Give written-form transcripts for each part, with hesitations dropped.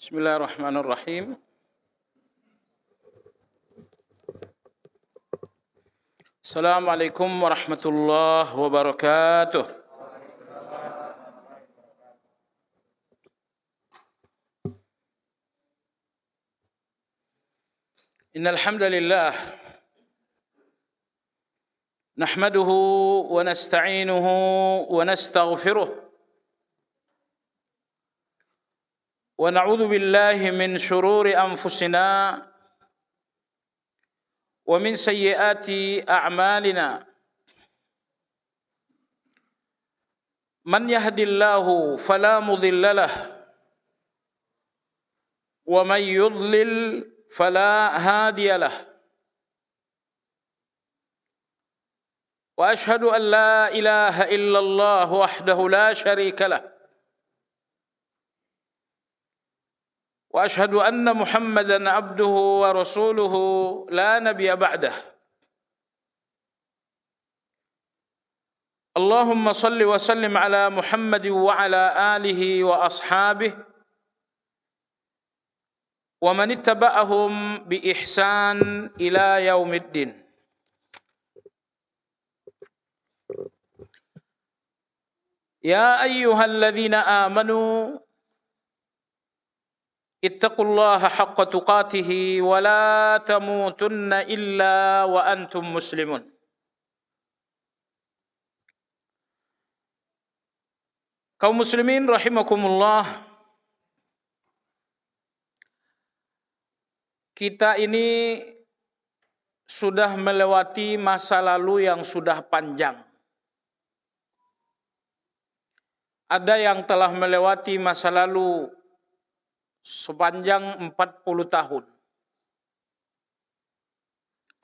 Bismillahirrahmanirrahim. Assalamualaikum warahmatullahi wabarakatuh. Innal hamdalillah nahmaduhu wa nasta'inuhu wa nastaghfiruh wa na'udzu billahi min shururi anfusina wa min sayyiati a'malina. Man yahdillahu fala mudilla lahu wa man yudlil fala hadiya lahu. Wa ashhadu an la ilaha illallah wahdahu la syarika lahu. Wa ashhadu anna Muhammadan abduhu wa rasuluhu la nabiyya ba'dah. Allahumma salli wa sallim ala Muhammad wa ala alihi wa ashabihi wa man ittaba'ahum bi ihsan ila yaumiddin. Ya ayyuhalladzina amanu ittaqullaha haqqa tuqatih wa la tamutunna illa wa antum muslimun. Kaum muslimin rahimakumullah, kita ini sudah melewati masa lalu yang sudah panjang. Ada yang telah melewati masa lalu sepanjang 40 tahun.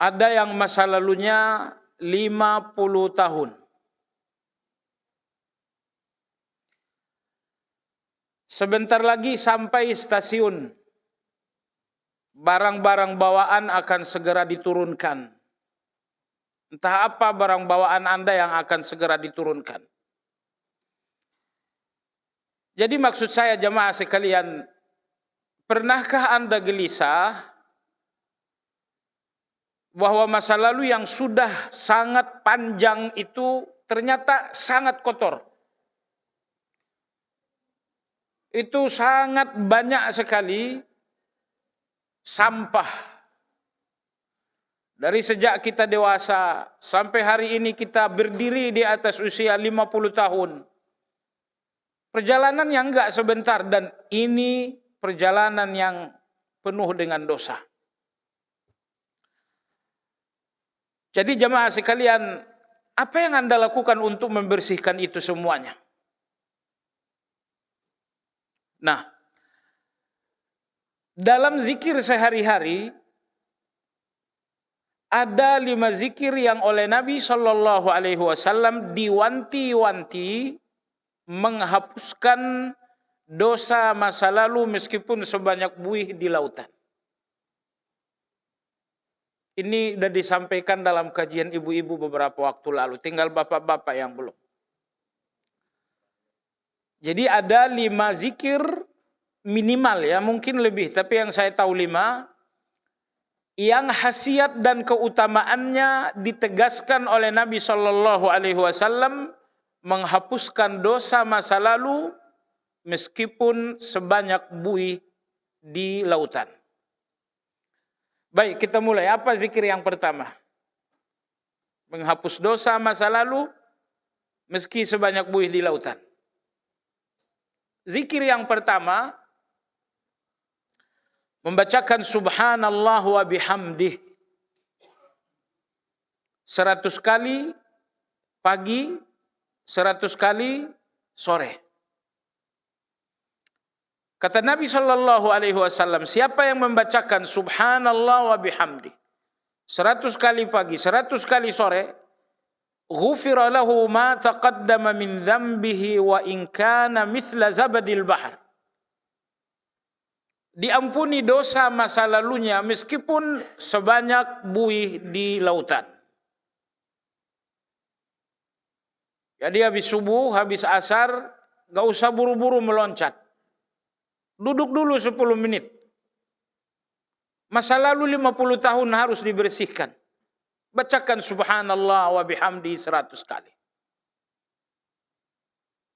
Ada yang masa lalunya 50 tahun. Sebentar lagi sampai stasiun. Barang-barang bawaan akan segera diturunkan. Entah apa barang bawaan Anda yang akan segera diturunkan. Jadi maksud saya jemaah sekalian, pernahkah Anda gelisah bahwa masa lalu yang sudah sangat panjang itu ternyata sangat kotor? Itu sangat banyak sekali sampah. Dari sejak kita dewasa sampai hari ini kita berdiri di atas usia 50 tahun. Perjalanan yang enggak sebentar, dan ini perjalanan yang penuh dengan dosa. Jadi jemaah sekalian, apa yang Anda lakukan untuk membersihkan itu semuanya? Nah, dalam zikir sehari-hari ada 5 zikir yang oleh Nabi Shallallahu Alaihi Wasallam diwanti-wanti menghapuskan dosa masa lalu meskipun sebanyak buih di lautan. Ini sudah disampaikan dalam kajian ibu-ibu beberapa waktu lalu, tinggal bapak-bapak yang belum. Jadi ada 5 zikir minimal ya, mungkin lebih, tapi yang saya tahu 5 yang khasiat dan keutamaannya ditegaskan oleh Nabi Shallallahu Alaihi Wasallam menghapuskan dosa masa lalu meskipun sebanyak buih di lautan. Baik, kita mulai. Apa zikir yang pertama? Menghapus dosa masa lalu meski sebanyak buih di lautan. Zikir yang pertama, membacakan subhanallah wa bihamdih 100 kali pagi, 100 kali sore. Kata Nabi Shallallahu Alaihi Wasallam, siapa yang membacakan subhanallah wa bihamdi 100 kali pagi, 100 kali sore, ghufira lahu ma taqaddama min dhanbihi wa in kana mithla zabadil bahr. Diampuni dosa masa lalunya meskipun sebanyak buih di lautan. Jadi habis subuh, habis asar, gak usah buru-buru meloncat. Duduk dulu 10 menit. Masa lalu 50 tahun harus dibersihkan. Bacakan subhanallah wa bihamdi 100 kali.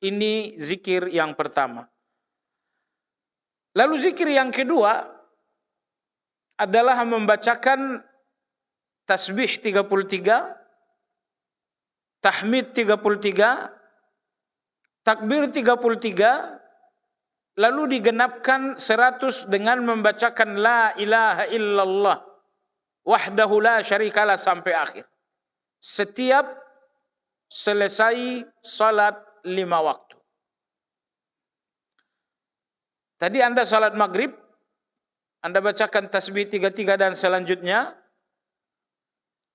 Ini zikir yang pertama. Lalu zikir yang kedua adalah membacakan tasbih 33, tahmid 33, takbir 33, lalu digenapkan 100 dengan membacakan la ilaha illallah wahdahu la syarikalah sampai akhir. Setiap selesai salat 5 waktu. Tadi Anda salat maghrib, Anda bacakan tasbih 33 dan selanjutnya,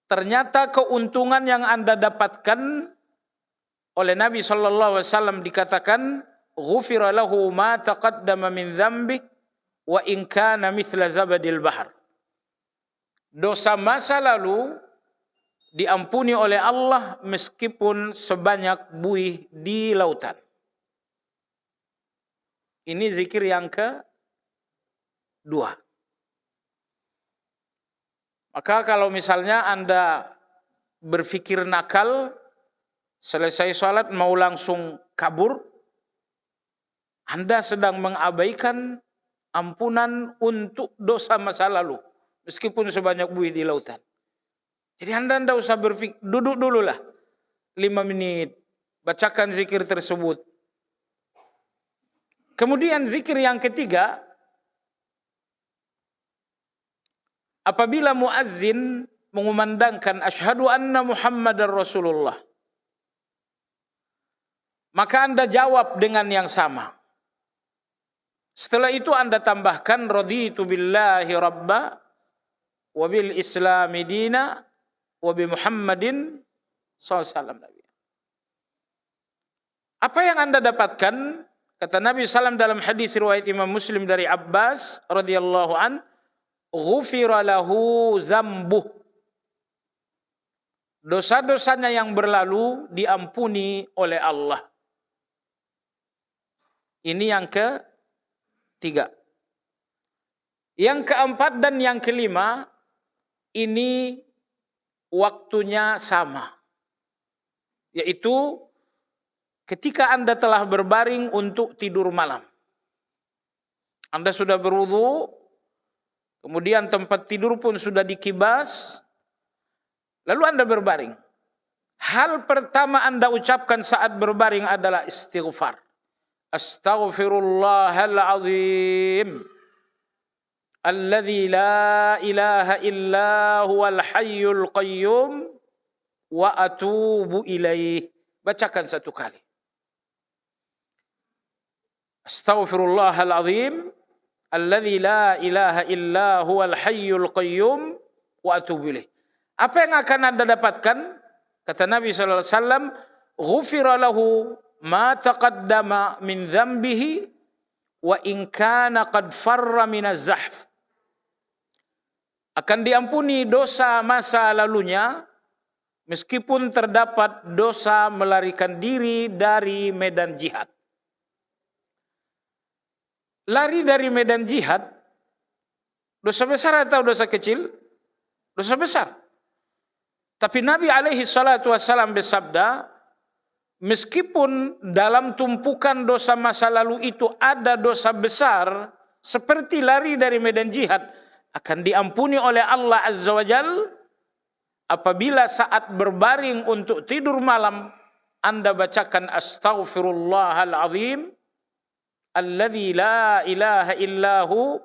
ternyata keuntungan yang Anda dapatkan oleh Nabi SAW dikatakan, ghufira lahu ma taqaddama min dzambi wa in kana mithla zabadil bahr. Dosa masa lalu diampuni oleh Allah meskipun sebanyak buih di lautan. Ini zikir yang kedua. Maka kalau misalnya Anda berpikir nakal, selesai sholat mau langsung kabur, Anda sedang mengabaikan ampunan untuk dosa masa lalu, meskipun sebanyak buih di lautan. Jadi Anda tidak usah berpikir, duduk dululah 5 menit, bacakan zikir tersebut. Kemudian zikir yang ketiga, apabila muazzin mengumandangkan asyhadu anna Muhammadar Rasulullah, maka Anda jawab dengan yang sama. Setelah itu Anda tambahkan raditu billahi rabba wa bil islami dina wa bi Muhammadin sallallahu alaihi. Apa yang Anda dapatkan? Kata Nabi SAW dalam hadis riwayat Imam Muslim dari Abbas radhiyallahu an, ghufira lahu zambuh. Dosa-dosanya yang berlalu diampuni oleh Allah. Ini yang ketiga. Yang keempat dan yang kelima, ini waktunya sama. Yaitu ketika Anda telah berbaring untuk tidur malam. Anda sudah berwudu, kemudian tempat tidur pun sudah dikibas, lalu Anda berbaring. Hal pertama Anda ucapkan saat berbaring adalah istighfar. Astaghfirullahal azim alladzi la ilaha illa huwal hayyul qayyum wa atubu ilaih. Bacakan 1 kali. Astaghfirullahal azim alladzi la ilaha illa huwal hayyul qayyum wa atubu ilaih. Apa yang akan Anda dapatkan? Kata Nabi sallallahu alaihi wasallam, ghufira lahu ma taqaddama min dzambihi wa in kana qad farra minaz zahf. Akan diampuni dosa masa lalunya meskipun terdapat dosa melarikan diri dari medan jihad. Lari dari medan jihad, dosa besar atau dosa kecil? Dosa besar. Tapi Nabi alaihi salatu wassalam bersabda, meskipun dalam tumpukan dosa masa lalu itu ada dosa besar, seperti lari dari medan jihad, akan diampuni oleh Allah Azza wa Jalla apabila saat berbaring untuk tidur malam, Anda bacakan astaghfirullahal azim alladzi la ilaha illahu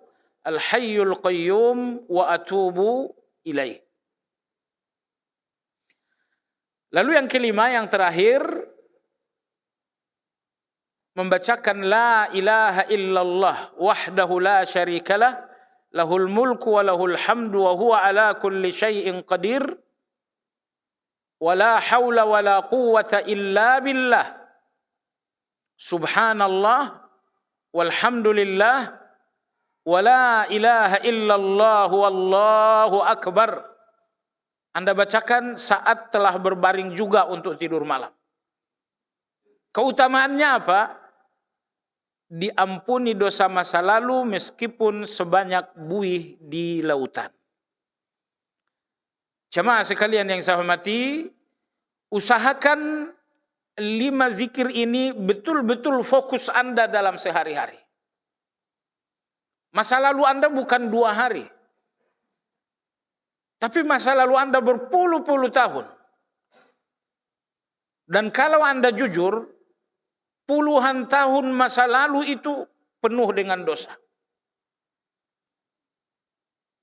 al-hayyul qayyum wa atubu ilaih. Lalu yang kelima, yang terakhir, membacakan la ilaha illallah wahdahu la syarikalah lahul mulku wa lahul hamdu wa huwa ala kulli syai'in qadir wa la hawla wa la quwwata illa billah subhanallah walhamdulillah wa la ilaha illallah wallahu akbar. Anda bacakan saat telah berbaring juga untuk tidur malam. Keutamaannya apa? diampuni dosa masa lalu meskipun sebanyak buih di lautan. Jemaah sekalian yang saya hormati, usahakan 5 zikir ini betul-betul fokus Anda dalam sehari-hari. Masa lalu Anda bukan 2 hari. Tapi masa lalu Anda berpuluh-puluh tahun. Dan kalau Anda jujur, puluhan tahun masa lalu itu penuh dengan dosa.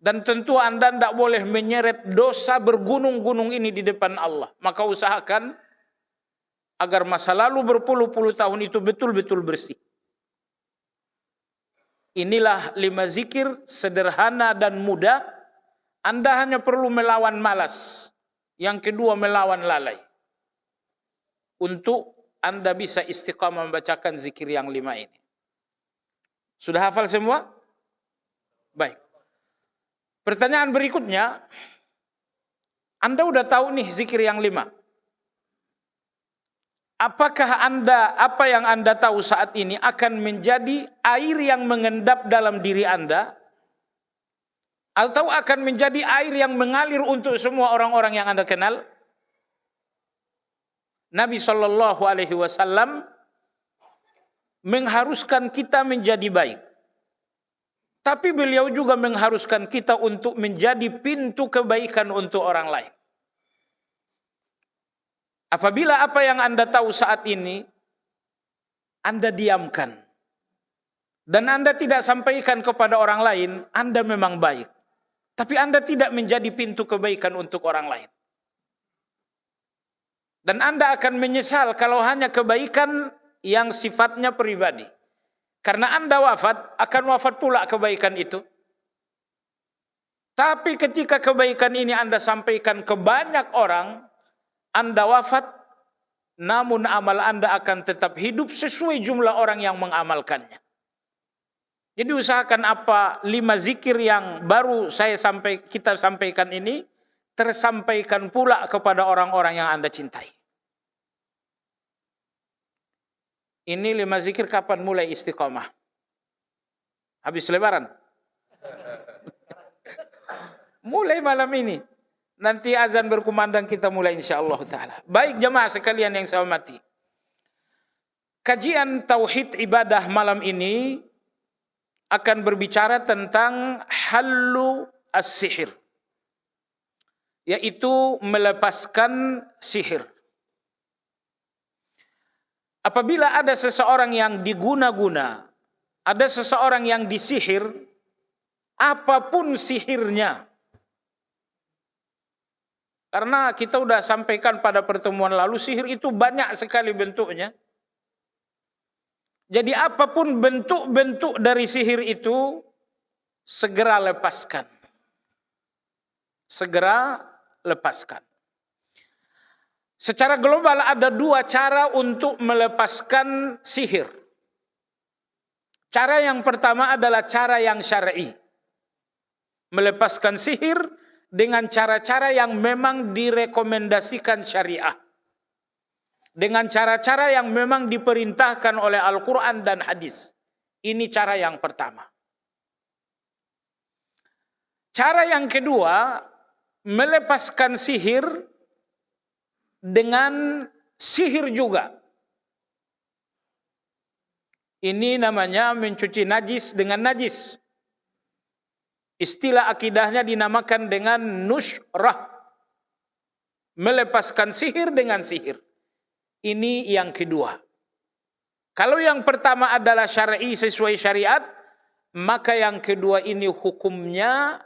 Dan tentu Anda tidak boleh menyeret dosa bergunung-gunung ini di depan Allah. Maka usahakan agar masa lalu berpuluh-puluh tahun itu betul-betul bersih. Inilah 5 zikir sederhana dan mudah. Anda hanya perlu melawan malas. Yang kedua melawan lalai. Untuk Anda bisa istiqamah membacakan zikir yang 5 ini. Sudah hafal semua? Baik. Pertanyaan berikutnya, Anda udah tahu nih zikir yang 5. Apakah apa yang Anda tahu saat ini akan menjadi air yang mengendap dalam diri Anda? Atau akan menjadi air yang mengalir untuk semua orang-orang yang Anda kenal? Nabi SAW mengharuskan kita menjadi baik. Tapi beliau juga mengharuskan kita untuk menjadi pintu kebaikan untuk orang lain. Apabila apa yang Anda tahu saat ini, Anda diamkan. Dan Anda tidak sampaikan kepada orang lain, Anda memang baik. Tapi Anda tidak menjadi pintu kebaikan untuk orang lain. Dan Anda akan menyesal kalau hanya kebaikan yang sifatnya pribadi. Karena Anda wafat, akan wafat pula kebaikan itu. Tapi ketika kebaikan ini Anda sampaikan ke banyak orang, Anda wafat, namun amal Anda akan tetap hidup sesuai jumlah orang yang mengamalkannya. Jadi usahakan 5 zikir yang baru kita sampaikan ini, tersampaikan pula kepada orang-orang yang Anda cintai. Ini 5 zikir kapan mulai istiqomah? Habis lebaran? Mulai malam ini. Nanti azan berkumandang kita mulai insyaAllah ta'ala. Baik jemaah sekalian yang saya hormati. Kajian Tauhid Ibadah malam ini akan berbicara tentang hallu as-sihir. Yaitu melepaskan sihir. Apabila ada seseorang yang diguna-guna, ada seseorang yang disihir, apapun sihirnya. Karena kita sudah sampaikan pada pertemuan lalu, sihir itu banyak sekali bentuknya. Jadi apapun bentuk-bentuk dari sihir itu, segera lepaskan. Segera lepaskan. Secara global ada 2 cara untuk melepaskan sihir. Cara yang pertama adalah cara yang syar'i. Melepaskan sihir dengan cara-cara yang memang direkomendasikan syariah. Dengan cara-cara yang memang diperintahkan oleh Al-Quran dan hadis. Ini cara yang pertama. Cara yang kedua, melepaskan sihir dengan sihir juga. Ini namanya mencuci najis dengan najis. Istilah akidahnya dinamakan dengan nusyrah. Melepaskan sihir dengan sihir. Ini yang kedua. Kalau yang pertama adalah syar'i sesuai syariat, maka yang kedua ini hukumnya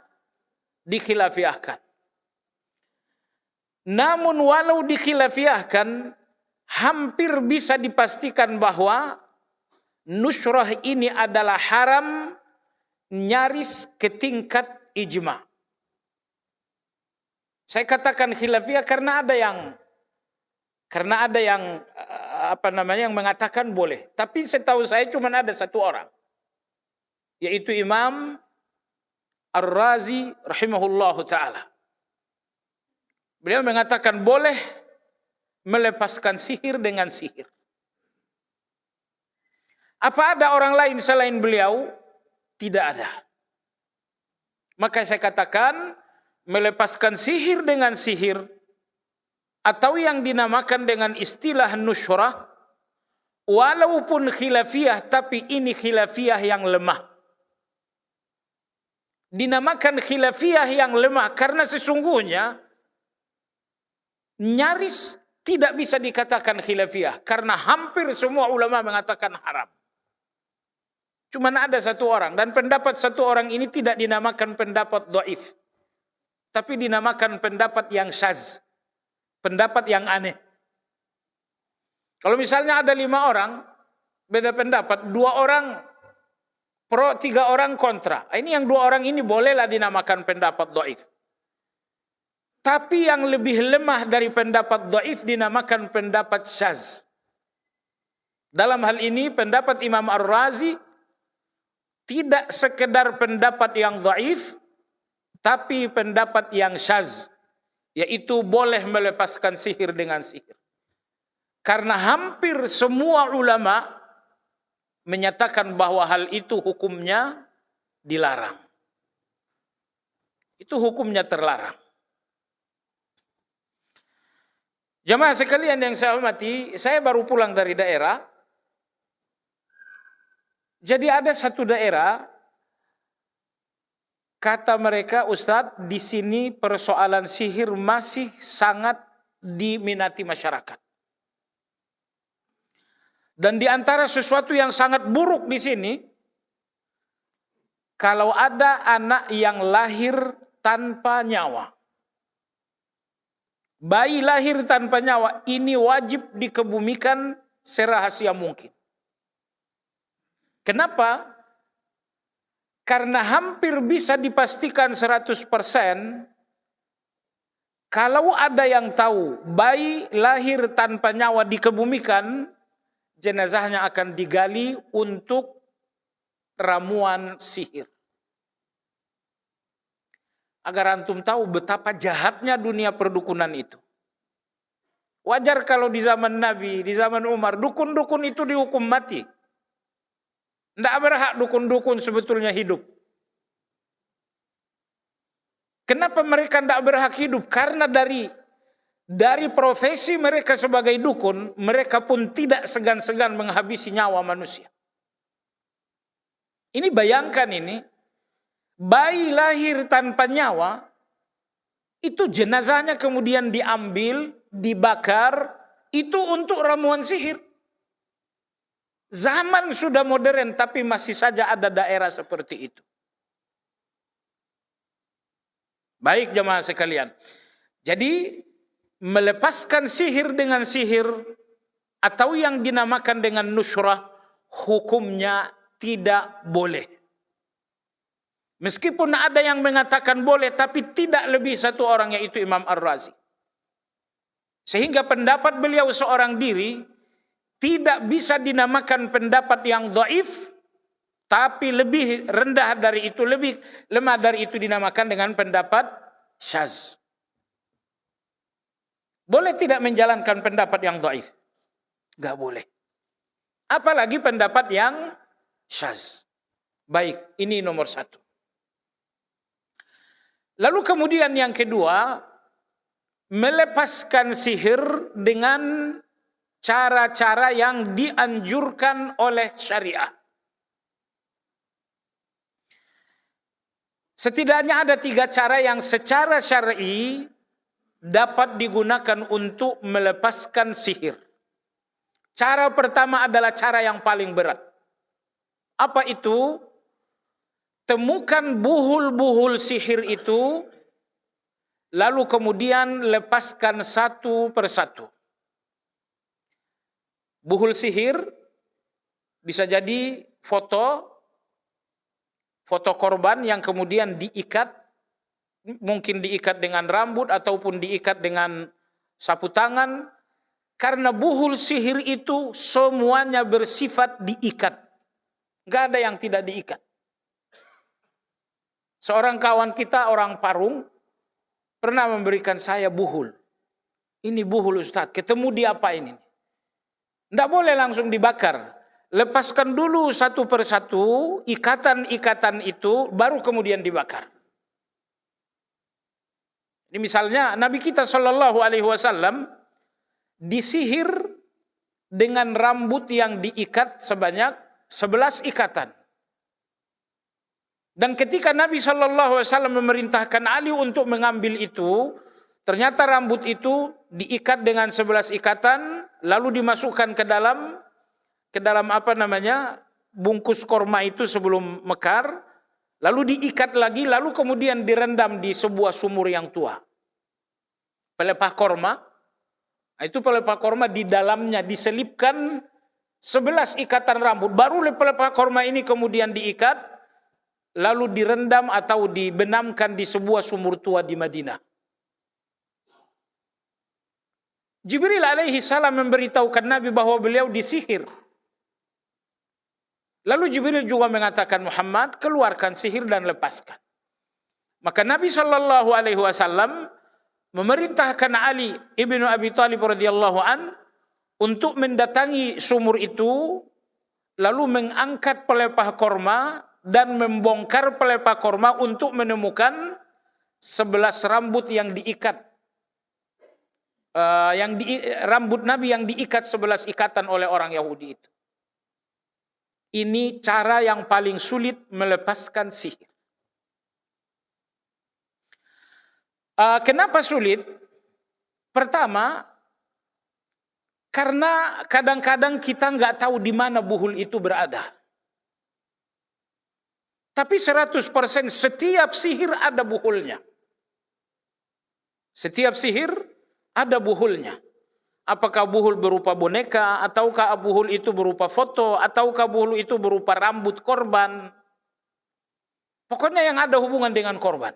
dikhilafiahkan. Namun walau dikhilafiahkan, hampir bisa dipastikan bahwa nusyrah ini adalah haram nyaris ke tingkat ijma. Saya katakan khilafiyah karena ada yang yang mengatakan boleh. Tapi setahu saya cuma ada 1 orang, yaitu Imam Ar-Razi rahimahullahu ta'ala. Beliau mengatakan boleh melepaskan sihir dengan sihir. Apa ada orang lain selain beliau? Tidak ada. Maka saya katakan, melepaskan sihir dengan sihir, atau yang dinamakan dengan istilah nusyurah, walaupun khilafiyah, tapi ini khilafiyah yang lemah. Dinamakan khilafiyah yang lemah karena sesungguhnya nyaris tidak bisa dikatakan khilafiyah, karena hampir semua ulama mengatakan haram. Cuma ada satu orang, dan pendapat satu orang ini tidak dinamakan pendapat dhaif, tapi dinamakan pendapat yang syaz, pendapat yang aneh. Kalau misalnya ada 5 orang beda pendapat, 2 orang pro, 3 orang kontra, ini yang 2 orang ini bolehlah dinamakan pendapat dhaif. Tapi yang lebih lemah dari pendapat dhaif dinamakan pendapat syaz. Dalam hal ini pendapat Imam Ar-Razi tidak sekedar pendapat yang dhaif, tapi pendapat yang syaz, yaitu boleh melepaskan sihir dengan sihir. Karena hampir semua ulama menyatakan bahwa hal itu hukumnya dilarang. Itu hukumnya terlarang. Jamaah sekalian yang saya hormati, saya baru pulang dari daerah. Jadi ada satu daerah, kata mereka, Ustadz, di sini persoalan sihir masih sangat diminati masyarakat. Dan di antara sesuatu yang sangat buruk di sini, kalau ada anak yang lahir tanpa nyawa, bayi lahir tanpa nyawa, ini wajib dikebumikan serahasia mungkin. Kenapa? Karena hampir bisa dipastikan 100%, kalau ada yang tahu bayi lahir tanpa nyawa dikebumikan, jenazahnya akan digali untuk ramuan sihir. Agar antum tahu betapa jahatnya dunia perdukunan itu. Wajar kalau di zaman Nabi, di zaman Umar, dukun-dukun itu dihukum mati. Tidak berhak dukun-dukun sebetulnya hidup. Kenapa mereka tidak berhak hidup? Karena dari profesi mereka sebagai dukun, mereka pun tidak segan-segan menghabisi nyawa manusia. Ini bayangkan ini, bayi lahir tanpa nyawa, itu jenazahnya kemudian diambil, dibakar, itu untuk ramuan sihir. Zaman sudah modern, tapi masih saja ada daerah seperti itu. Baik jemaah sekalian. Jadi melepaskan sihir dengan sihir atau yang dinamakan dengan nusyurah, hukumnya tidak boleh. Meskipun ada yang mengatakan boleh, tapi tidak lebih satu orang, yaitu Imam Ar-Razi. Sehingga pendapat beliau seorang diri tidak bisa dinamakan pendapat yang dhaif, tapi lebih rendah dari itu, lebih lemah dari itu dinamakan dengan pendapat syaz. Boleh tidak menjalankan pendapat yang dhaif? Gak boleh. Apalagi pendapat yang syaz. Baik, ini nomor 1. Lalu kemudian yang kedua, melepaskan sihir dengan cara-cara yang dianjurkan oleh syariah. Setidaknya ada 3 cara yang secara syar'i dapat digunakan untuk melepaskan sihir. Cara pertama adalah cara yang paling berat. Apa itu? Temukan buhul-buhul sihir itu, lalu kemudian lepaskan satu persatu. Buhul sihir bisa jadi foto korban yang kemudian diikat, mungkin diikat dengan rambut ataupun diikat dengan sapu tangan. Karena buhul sihir itu semuanya bersifat diikat. Gak ada yang tidak diikat. Seorang kawan kita, orang Parung, pernah memberikan saya buhul. Ini buhul Ustadz, ketemu di apa ini? Tidak boleh langsung dibakar. lepaskan dulu satu persatu ikatan-ikatan itu, baru kemudian dibakar. Ini misalnya Nabi kita Shallallahu Alaihi Wasallam disihir dengan rambut yang diikat sebanyak 11 ikatan. Dan ketika Nabi Shallallahu Alaihi Wasallam memerintahkan Ali untuk mengambil itu, ternyata rambut itu diikat dengan 11 ikatan, lalu dimasukkan ke dalam bungkus korma itu sebelum mekar, lalu diikat lagi, lalu kemudian direndam di sebuah sumur yang tua. Pelepah korma, itu pelepah korma di dalamnya diselipkan 11 ikatan rambut, baru pelepah korma ini kemudian diikat, lalu direndam atau dibenamkan di sebuah sumur tua di Madinah. Jibril alaihi salam memberitahukan Nabi bahwa beliau disihir. Lalu Jibril juga mengatakan, Muhammad, keluarkan sihir dan lepaskan. Maka Nabi Shallallahu Alaihi Wasallam memerintahkan Ali ibnu Abi Thalib radhiyallahu an untuk mendatangi sumur itu, lalu mengangkat pelepah korma dan membongkar pelepah korma untuk menemukan 11 rambut yang diikat, rambut Nabi yang diikat 11 ikatan oleh orang Yahudi itu. Ini cara yang paling sulit melepaskan sihir. Kenapa sulit? Pertama, karena kadang-kadang kita nggak tahu di mana buhul itu berada. Tapi 100% setiap sihir ada buhulnya. Setiap sihir ada buhulnya. Apakah buhul berupa boneka, ataukah buhul itu berupa foto, ataukah buhul itu berupa rambut korban. Pokoknya yang ada hubungan dengan korban.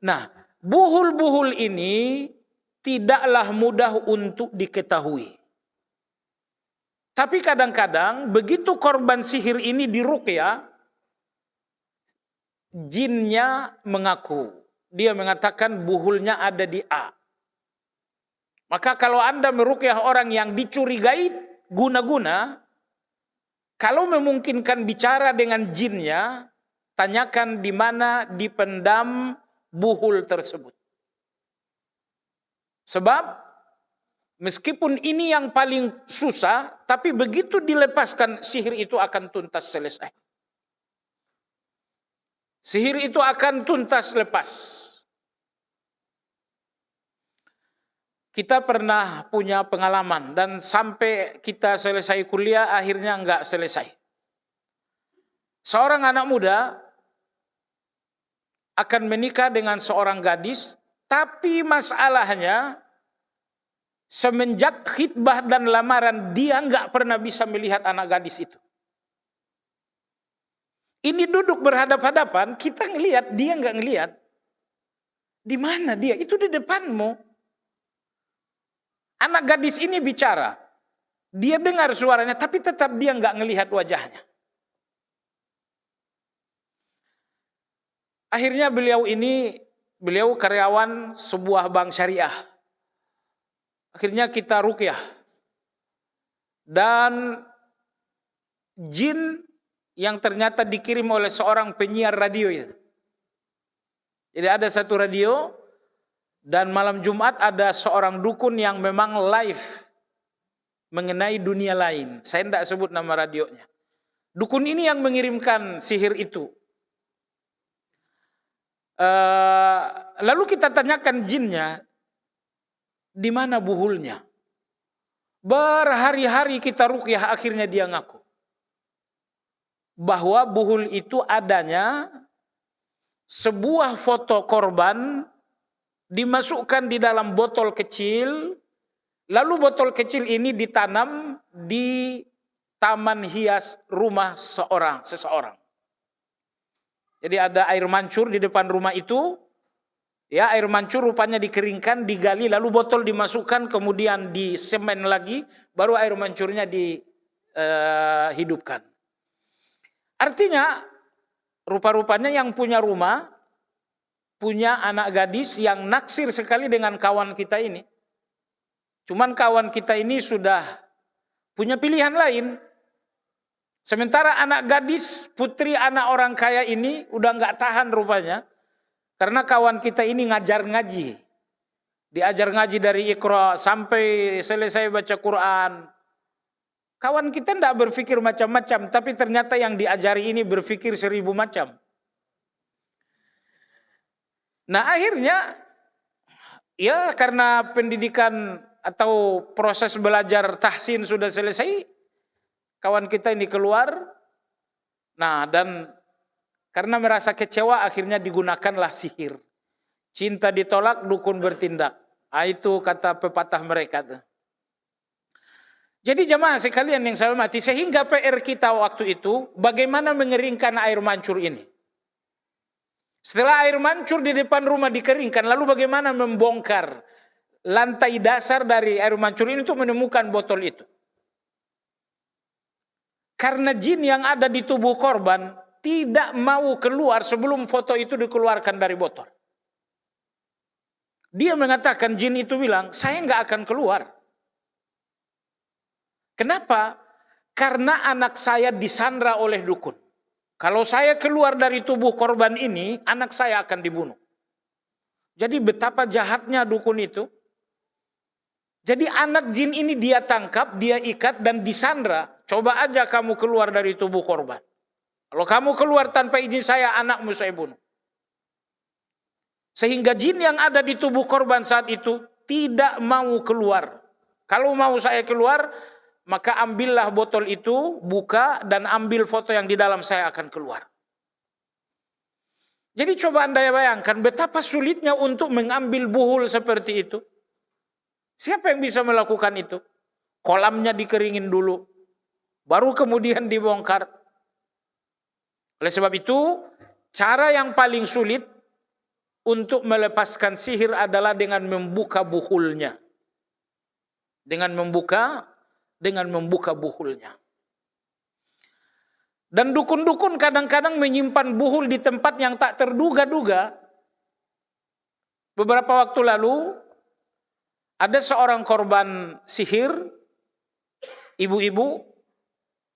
Nah, buhul-buhul ini tidaklah mudah untuk diketahui. Tapi kadang-kadang begitu korban sihir ini diruqyah, jinnya mengaku. Dia mengatakan buhulnya ada di A. Maka kalau Anda meruqyah orang yang dicurigai guna-guna, kalau memungkinkan bicara dengan jinnya, tanyakan di mana dipendam buhul tersebut. Sebab meskipun ini yang paling susah, tapi begitu dilepaskan, sihir itu akan tuntas selesai. Sihir itu akan tuntas lepas. Kita pernah punya pengalaman dan sampai kita selesai kuliah akhirnya enggak selesai. Seorang anak muda akan menikah dengan seorang gadis, tapi masalahnya semenjak khitbah dan lamaran dia enggak pernah bisa melihat anak gadis itu. Ini duduk berhadap-hadapan, kita ngelihat, dia enggak ngelihat. Di mana dia? Itu di depanmu. Anak gadis ini bicara, dia dengar suaranya, tapi tetap dia nggak ngelihat wajahnya. Akhirnya beliau karyawan sebuah bank syariah. Akhirnya kita ruqyah. Dan jin yang ternyata dikirim oleh seorang penyiar radio itu. Jadi ada satu radio, dan malam Jumat ada seorang dukun yang memang live mengenai dunia lain. Saya tidak sebut nama radionya. Dukun ini yang mengirimkan sihir itu. Lalu kita tanyakan jinnya, di mana buhulnya? Berhari-hari kita ruqyah, akhirnya dia ngaku bahwa buhul itu adanya sebuah foto korban dimasukkan di dalam botol kecil, lalu botol kecil ini ditanam di taman hias rumah seseorang. Jadi ada air mancur di depan rumah itu, ya air mancur rupanya dikeringkan, digali, lalu botol dimasukkan, kemudian disemen lagi, baru air mancurnya dihidupkan. Artinya, rupa-rupanya yang punya rumah, punya anak gadis yang naksir sekali dengan kawan kita ini. Cuman kawan kita ini sudah punya pilihan lain. Sementara anak gadis, putri anak orang kaya ini udah nggak tahan rupanya. Karena kawan kita ini ngajar ngaji. Diajar ngaji dari Iqra sampai selesai baca Quran. Kawan kita tidak berpikir macam-macam, tapi ternyata yang diajari ini berpikir 1000 macam. Nah akhirnya, ya karena pendidikan atau proses belajar tahsin sudah selesai, kawan kita ini keluar. Nah dan karena merasa kecewa akhirnya digunakanlah sihir. Cinta ditolak, dukun bertindak. Itu kata pepatah mereka tuh. Jadi jemaah sekalian yang saya hormati, sehingga PR kita waktu itu bagaimana mengeringkan air mancur ini. Setelah air mancur di depan rumah dikeringkan, lalu bagaimana membongkar lantai dasar dari air mancur ini untuk menemukan botol itu. Karena jin yang ada di tubuh korban tidak mau keluar sebelum foto itu dikeluarkan dari botol. Dia mengatakan, jin itu bilang, saya nggak akan keluar. Kenapa? Karena anak saya disandra oleh dukun. Kalau saya keluar dari tubuh korban ini, anak saya akan dibunuh. Jadi betapa jahatnya dukun itu. Jadi anak jin ini dia tangkap, dia ikat dan disandra. Coba aja kamu keluar dari tubuh korban. Kalau kamu keluar tanpa izin saya, anakmu saya bunuh. Sehingga jin yang ada di tubuh korban saat itu tidak mau keluar. Kalau mau saya keluar, maka ambillah botol itu, buka dan ambil foto yang di dalam, saya akan keluar. Jadi coba Anda bayangkan betapa sulitnya untuk mengambil buhul seperti itu. Siapa yang bisa melakukan itu? Kolamnya dikeringin dulu, baru kemudian dibongkar. Oleh sebab itu, cara yang paling sulit untuk melepaskan sihir adalah dengan membuka buhulnya. Dengan membuka buhulnya. Dan dukun-dukun kadang-kadang menyimpan buhul di tempat yang tak terduga-duga. Beberapa waktu lalu ada seorang korban sihir, ibu-ibu,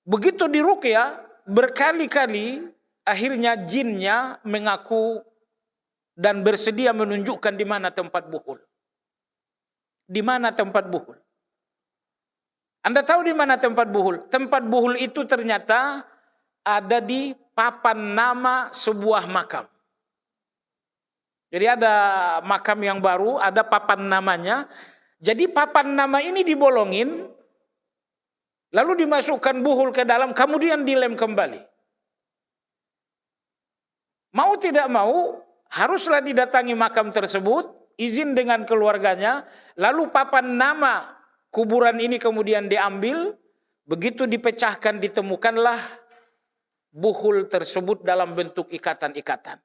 begitu diruqyah berkali-kali akhirnya jinnya mengaku dan bersedia menunjukkan di mana tempat buhul. Di mana tempat buhul? Anda tahu di mana tempat buhul? Tempat buhul itu ternyata ada di papan nama sebuah makam. Jadi ada makam yang baru, ada papan namanya. Jadi papan nama ini dibolongin, lalu dimasukkan buhul ke dalam, kemudian dilem kembali. Mau tidak mau, haruslah didatangi makam tersebut, izin dengan keluarganya, lalu papan nama kuburan ini kemudian diambil, begitu dipecahkan ditemukanlah buhul tersebut dalam bentuk ikatan-ikatan.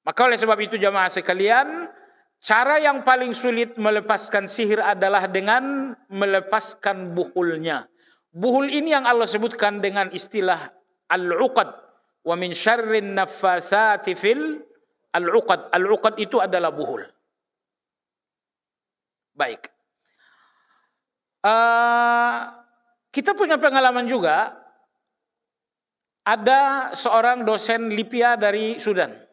Maka oleh sebab itu jamaah sekalian, cara yang paling sulit melepaskan sihir adalah dengan melepaskan buhulnya. Buhul ini yang Allah sebutkan dengan istilah al-uqad. Wa min syarrin naffatsati fil al-uqad. Al-uqad itu adalah buhul. Baik. Kita punya pengalaman juga. Ada seorang dosen Lipia dari Sudan.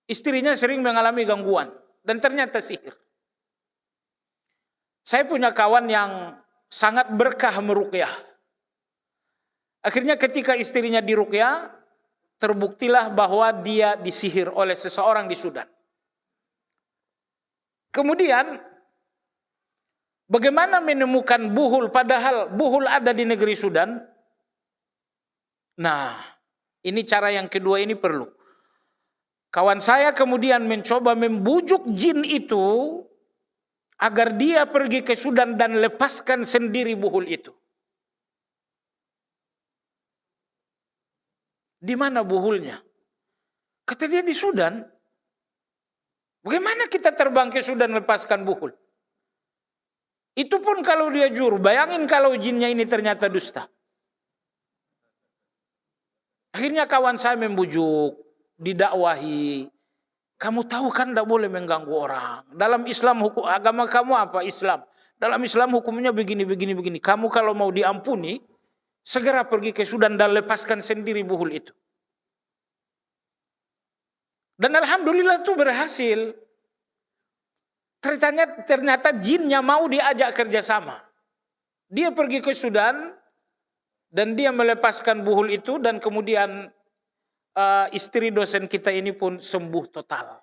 Istrinya sering mengalami gangguan dan ternyata sihir. Saya punya kawan yang sangat berkah meruqyah. Akhirnya ketika istrinya diruqyah, terbuktilah bahwa dia disihir oleh seseorang di Sudan. Kemudian bagaimana menemukan buhul padahal buhul ada di negeri Sudan? Nah, ini cara yang kedua ini perlu. Kawan saya kemudian mencoba membujuk jin itu agar dia pergi ke Sudan dan lepaskan sendiri buhul itu. Di mana buhulnya? Kata dia di Sudan. Bagaimana kita terbang ke Sudan lepaskan buhul? Itu pun kalau dia jujur, bayangin kalau jinnya ini ternyata dusta. Akhirnya kawan saya membujuk, didakwahi. Kamu tahu kan tidak boleh mengganggu orang. Dalam Islam hukum agama kamu apa? Islam. Dalam Islam hukumnya begini. Kamu kalau mau diampuni, segera pergi ke Sudan dan lepaskan sendiri buhul itu. Dan alhamdulillah itu berhasil. Ternyata jinnya mau diajak kerjasama. Dia pergi ke Sudan dan dia melepaskan buhul itu, dan kemudian istri dosen kita ini pun sembuh total.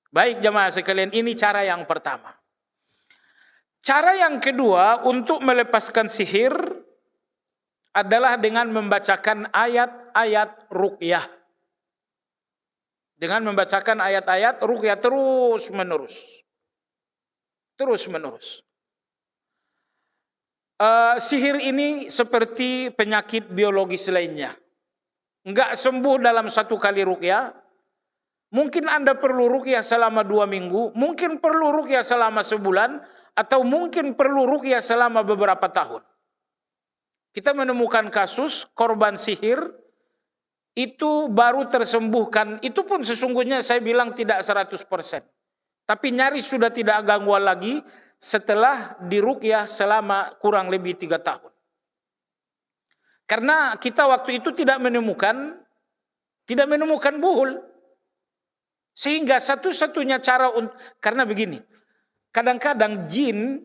Baik jamaah sekalian, ini cara yang pertama. Cara yang kedua untuk melepaskan sihir adalah dengan membacakan ayat-ayat ruqyah. Dengan membacakan ayat-ayat ruqyah terus menerus. Sihir ini seperti penyakit biologis lainnya. Enggak sembuh dalam satu kali ruqyah. Mungkin Anda perlu ruqyah selama 2 minggu, mungkin perlu ruqyah selama sebulan, atau mungkin perlu ruqyah selama beberapa tahun. Kita menemukan kasus korban sihir itu baru tersembuhkan, itu pun sesungguhnya saya bilang tidak 100%. Tapi nyaris sudah tidak gangguan lagi setelah diruqyah selama kurang lebih 3 tahun. Karena kita waktu itu tidak menemukan buhul. Sehingga satu-satunya cara karena begini, kadang-kadang jin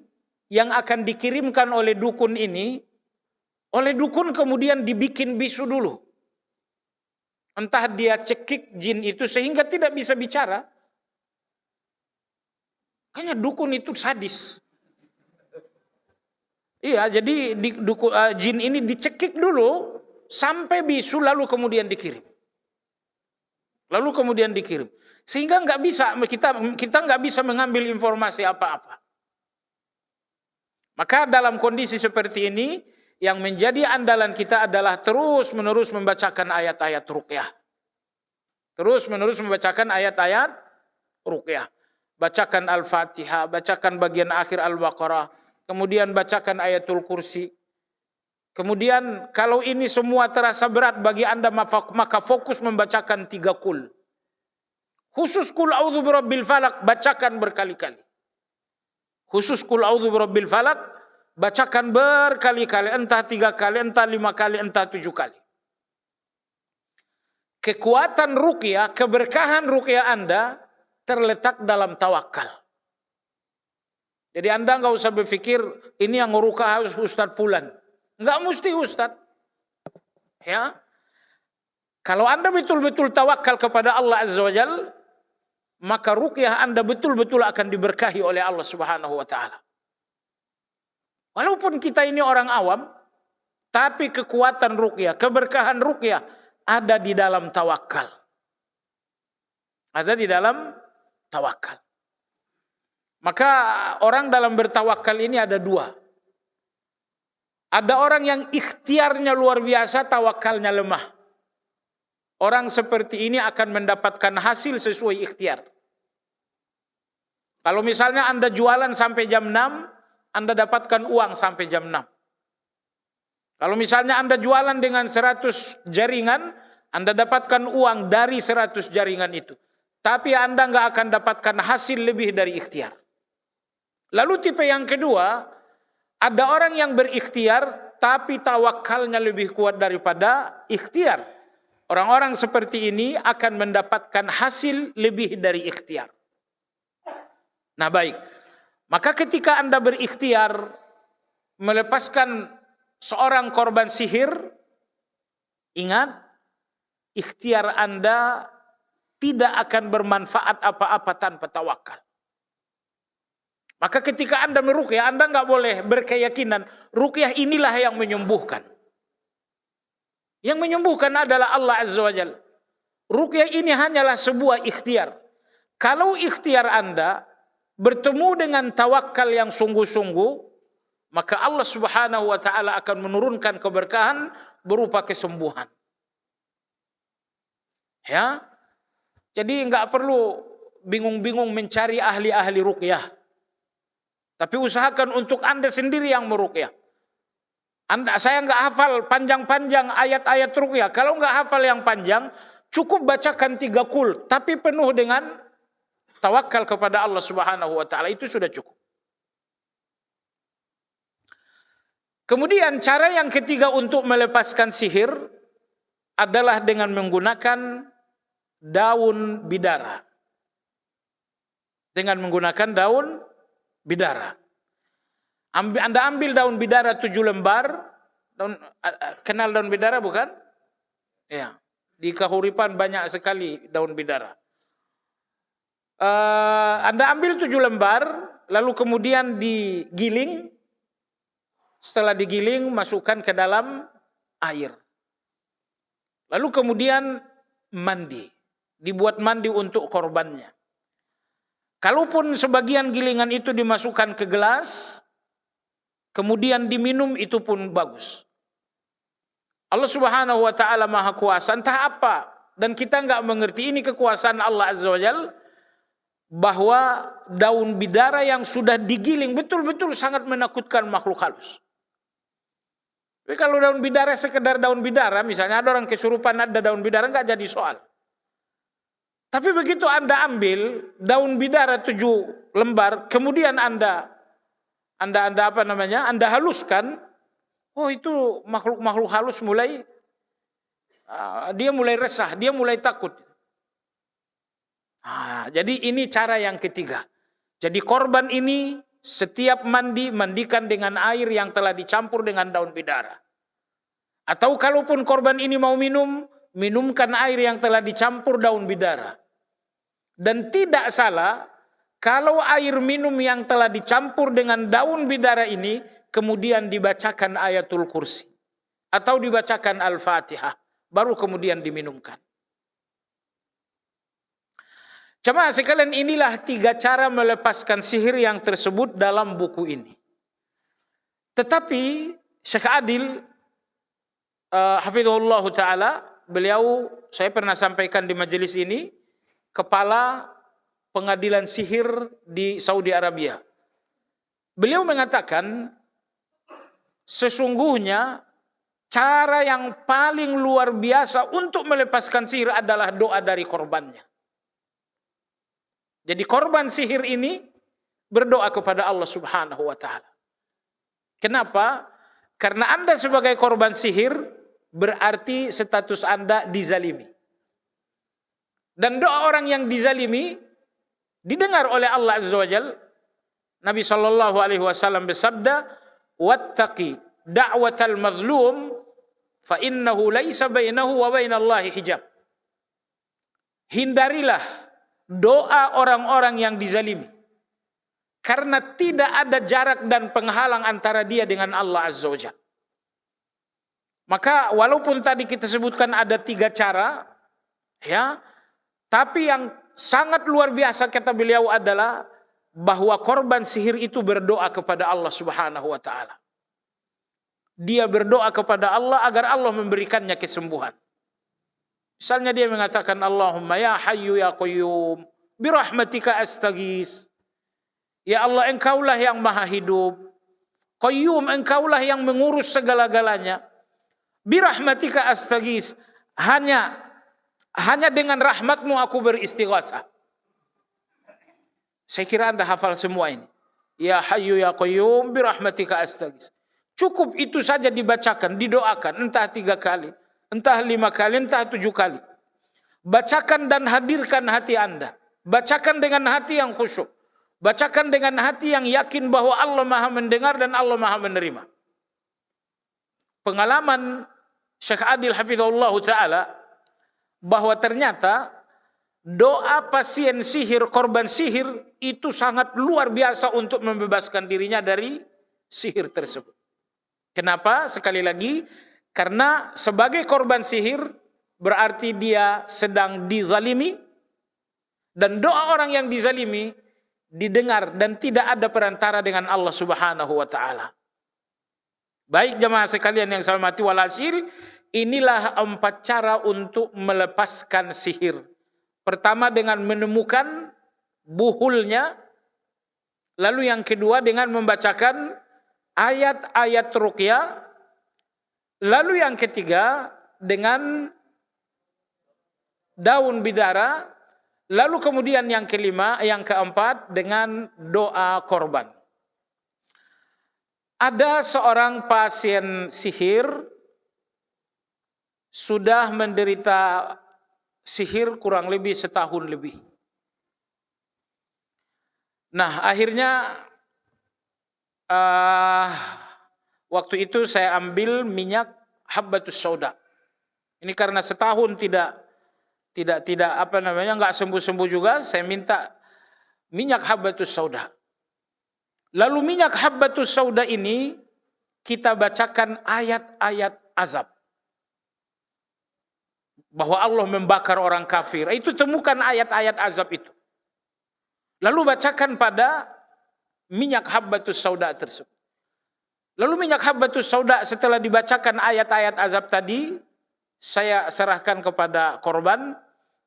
yang akan dikirimkan oleh dukun ini, oleh dukun kemudian dibikin bisu dulu. Entah dia cekik jin itu sehingga tidak bisa bicara. Kayaknya dukun itu sadis. Iya, jadi jin ini dicekik dulu sampai bisu lalu kemudian dikirim. Sehingga nggak bisa kita nggak bisa mengambil informasi apa-apa. Maka dalam kondisi seperti ini, yang menjadi andalan kita adalah terus-menerus membacakan ayat-ayat ruqyah. Bacakan Al-Fatihah, bacakan bagian akhir Al-Baqarah, kemudian bacakan ayatul kursi. Kemudian kalau ini semua terasa berat bagi Anda, maka fokus membacakan 3 qul. Khusus qul a'udzu birabbil falaq, bacakan berkali-kali. Bacakan berkali-kali, entah 3 kali, entah 5 kali, entah 7 kali. Kekuatan ruqyah, keberkahan ruqyah Anda terletak dalam tawakal. Jadi Anda nggak usah berpikir ini yang ngeruqyah harus Ustadz Fulan. Nggak mesti Ustadz. Ya. Kalau Anda betul-betul tawakal kepada Allah Azza wa Jalla, maka ruqyah Anda betul-betul akan diberkahi oleh Allah Subhanahu wa taala. Walaupun kita ini orang awam, tapi kekuatan ruqyah, keberkahan ruqyah ada di dalam tawakal. Maka orang dalam bertawakal ini ada 2. Ada orang yang ikhtiarnya luar biasa, tawakalnya lemah. Orang seperti ini akan mendapatkan hasil sesuai ikhtiar. Kalau misalnya Anda jualan sampai jam 6, Anda dapatkan uang sampai jam 6. Kalau misalnya Anda jualan dengan 100 jaringan, Anda dapatkan uang dari 100 jaringan itu. Tapi Anda nggak akan dapatkan hasil lebih dari ikhtiar. Lalu tipe yang kedua, ada orang yang berikhtiar, tapi tawakalnya lebih kuat daripada ikhtiar. Orang-orang seperti ini akan mendapatkan hasil lebih dari ikhtiar. Nah baik, maka ketika Anda berikhtiar melepaskan seorang korban sihir, ingat, ikhtiar Anda tidak akan bermanfaat apa-apa tanpa tawakal. Maka ketika Anda meruqyah, Anda nggak boleh berkeyakinan ruqyah inilah yang menyembuhkan. Yang menyembuhkan adalah Allah Azza wa Jalla. Ruqyah ini hanyalah sebuah ikhtiar. Kalau ikhtiar Anda bertemu dengan tawakal yang sungguh-sungguh, maka Allah Subhanahu wa taala akan menurunkan keberkahan berupa kesembuhan. Ya. Jadi enggak perlu bingung-bingung mencari ahli-ahli ruqyah. Tapi usahakan untuk Anda sendiri yang meruqyah. Saya enggak hafal panjang-panjang ayat-ayat ruqyah. Kalau enggak hafal yang panjang, cukup bacakan 3 qul, tapi penuh dengan tawakal kepada Allah Subhanahu wa taala, itu sudah cukup. Kemudian cara yang ketiga untuk melepaskan sihir adalah dengan menggunakan daun bidara. Dengan menggunakan daun bidara. Anda ambil daun bidara 7 lembar. Kenal daun bidara bukan? Ya. Di Kahuripan banyak sekali daun bidara. Anda ambil 7 lembar, lalu kemudian digiling. Setelah digiling, masukkan ke dalam air. Lalu kemudian mandi. Dibuat mandi untuk korbannya. Kalaupun sebagian gilingan itu dimasukkan ke gelas, kemudian diminum, itu pun bagus. Allah Subhanahu wa taala Maha Kuasa, entah apa, dan kita enggak mengerti ini kekuasaan Allah Azza wa Jalla, bahwa daun bidara yang sudah digiling betul-betul sangat menakutkan makhluk halus. Tapi kalau daun bidara sekedar daun bidara, misalnya ada orang kesurupan ada daun bidara, enggak jadi soal. Tapi begitu Anda ambil daun bidara 7 lembar, kemudian Anda haluskan, oh itu makhluk halus mulai resah, dia mulai takut. Jadi ini cara yang ketiga. Jadi korban ini setiap mandikan dengan air yang telah dicampur dengan daun bidara. Atau kalaupun korban ini mau minumkan air yang telah dicampur daun bidara. Dan tidak salah kalau air minum yang telah dicampur dengan daun bidara ini kemudian dibacakan ayatul kursi atau dibacakan al-fatihah, baru kemudian diminumkan. Jemaah sekalian, inilah 3 cara melepaskan sihir yang tersebut dalam buku ini. Tetapi Syekh Adil hafizahullah ta'ala, beliau, saya pernah sampaikan di majelis ini, kepala pengadilan sihir di Saudi Arabia. Beliau mengatakan, sesungguhnya cara yang paling luar biasa untuk melepaskan sihir adalah doa dari korbannya. Jadi korban sihir ini berdoa kepada Allah Subhanahu wa taala. Kenapa? Karena Anda sebagai korban sihir berarti status Anda dizalimi. Dan doa orang yang dizalimi didengar oleh Allah Azza wa Jalla. Nabi sallallahu alaihi wasallam bersabda, "Wattaqi da'watal mazlum fa innahu laisa bainahu wa bainallahi hijab." Hindarilah doa orang-orang yang dizalimi, karena tidak ada jarak dan penghalang antara dia dengan Allah Azza wa Jalla. Maka walaupun tadi kita sebutkan ada 3 cara, ya, tapi yang sangat luar biasa kata beliau adalah bahwa korban sihir itu berdoa kepada Allah Subhanahu wa taala. Dia berdoa kepada Allah agar Allah memberikannya kesembuhan. Misalnya dia mengatakan, Allahumma ya hayyu ya qayyum birahmatika astaghis. Ya Allah, engkaulah yang maha hidup. Qayyum, engkaulah yang mengurus segala-galanya. Birahmatika astaghis. Hanya dengan rahmatmu aku beristighasah. Saya kira Anda hafal semua ini. Ya hayyu ya qayyum birahmatika astaghis. Cukup itu saja dibacakan, didoakan, entah 3 kali, entah 5 kali, entah 7 kali. Bacakan dan hadirkan hati Anda. Bacakan dengan hati yang khusyuk. Bacakan dengan hati yang yakin bahwa Allah Maha mendengar dan Allah Maha menerima. Pengalaman Syekh Adil hafizahullah ta'ala, bahwa ternyata doa pasien sihir, korban sihir, itu sangat luar biasa untuk membebaskan dirinya dari sihir tersebut. Kenapa? Sekali lagi, karena sebagai korban sihir berarti dia sedang dizalimi, dan doa orang yang dizalimi didengar dan tidak ada perantara dengan Allah Subhanahu wa taala. Baik jemaah sekalian yang saya hormati, walhasil inilah 4 cara untuk melepaskan sihir. Pertama dengan menemukan buhulnya, lalu yang kedua dengan membacakan ayat-ayat ruqyah, lalu yang ketiga dengan daun bidara, Lalu kemudian yang keempat dengan doa korban. Ada seorang pasien sihir sudah menderita sihir kurang lebih setahun lebih. Nah, akhirnya waktu itu saya ambil minyak habbatus sauda. Ini karena setahun tidak nggak sembuh-sembuh juga, saya minta minyak habbatus sauda. Lalu minyak habbatus sauda ini kita bacakan ayat-ayat azab. Bahwa Allah membakar orang kafir. Itu temukan ayat-ayat azab itu. Lalu bacakan pada minyak habbatus sauda tersebut. Lalu minyak habbatus sauda setelah dibacakan ayat-ayat azab tadi, saya serahkan kepada korban.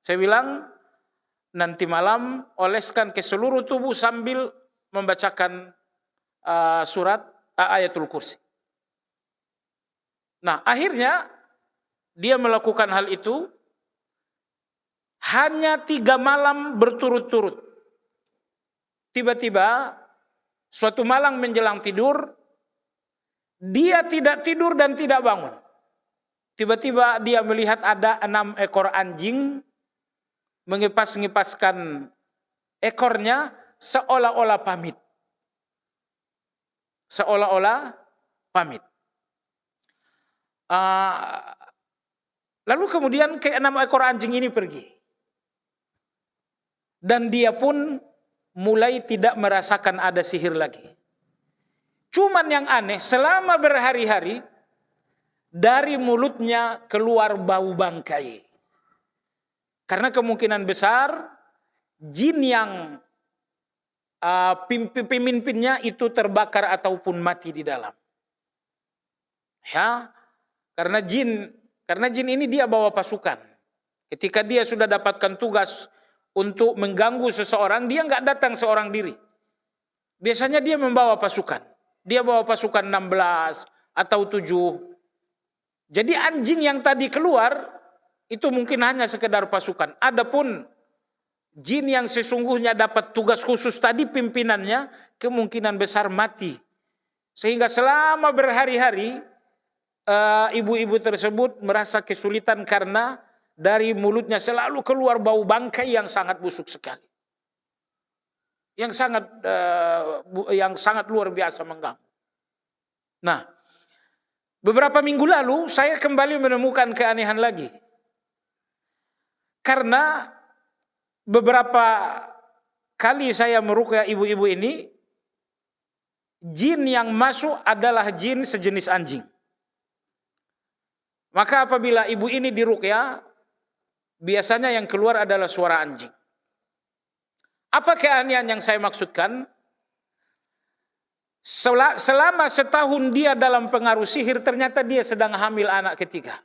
Saya bilang, nanti malam oleskan ke seluruh tubuh sambil membacakan surat ayatul kursi. Nah, akhirnya dia melakukan hal itu hanya 3 malam berturut-turut. Tiba-tiba suatu malam menjelang tidur, dia tidak tidur dan tidak bangun. Tiba-tiba dia melihat ada 6 ekor anjing mengipas-ngipaskan ekornya seolah-olah pamit. Seolah-olah pamit. Lalu kemudian ke 6 ekor anjing ini pergi. Dan dia pun mulai tidak merasakan ada sihir lagi. Cuman yang aneh, selama berhari-hari dari mulutnya keluar bau bangkai. Karena kemungkinan besar jin yang pemimpinnya itu terbakar ataupun mati di dalam. Ya, karena jin ini dia bawa pasukan. Ketika dia sudah dapatkan tugas untuk mengganggu seseorang, dia nggak datang seorang diri. Biasanya dia membawa pasukan. Dia bawa pasukan 16 atau 7. Jadi anjing yang tadi keluar itu mungkin hanya sekedar pasukan. Adapun jin yang sesungguhnya dapat tugas khusus tadi pimpinannya kemungkinan besar mati. Sehingga selama berhari-hari ibu-ibu tersebut merasa kesulitan karena dari mulutnya selalu keluar bau bangkai yang sangat busuk sekali. Yang sangat luar biasa mengganggu. Nah, beberapa minggu lalu saya kembali menemukan keanehan lagi. Karena beberapa kali saya meruqyah ibu-ibu ini, jin yang masuk adalah jin sejenis anjing. Maka apabila ibu ini diruqyah, biasanya yang keluar adalah suara anjing. Apa keanehan yang saya maksudkan? Selama setahun dia dalam pengaruh sihir, ternyata dia sedang hamil anak ketiga.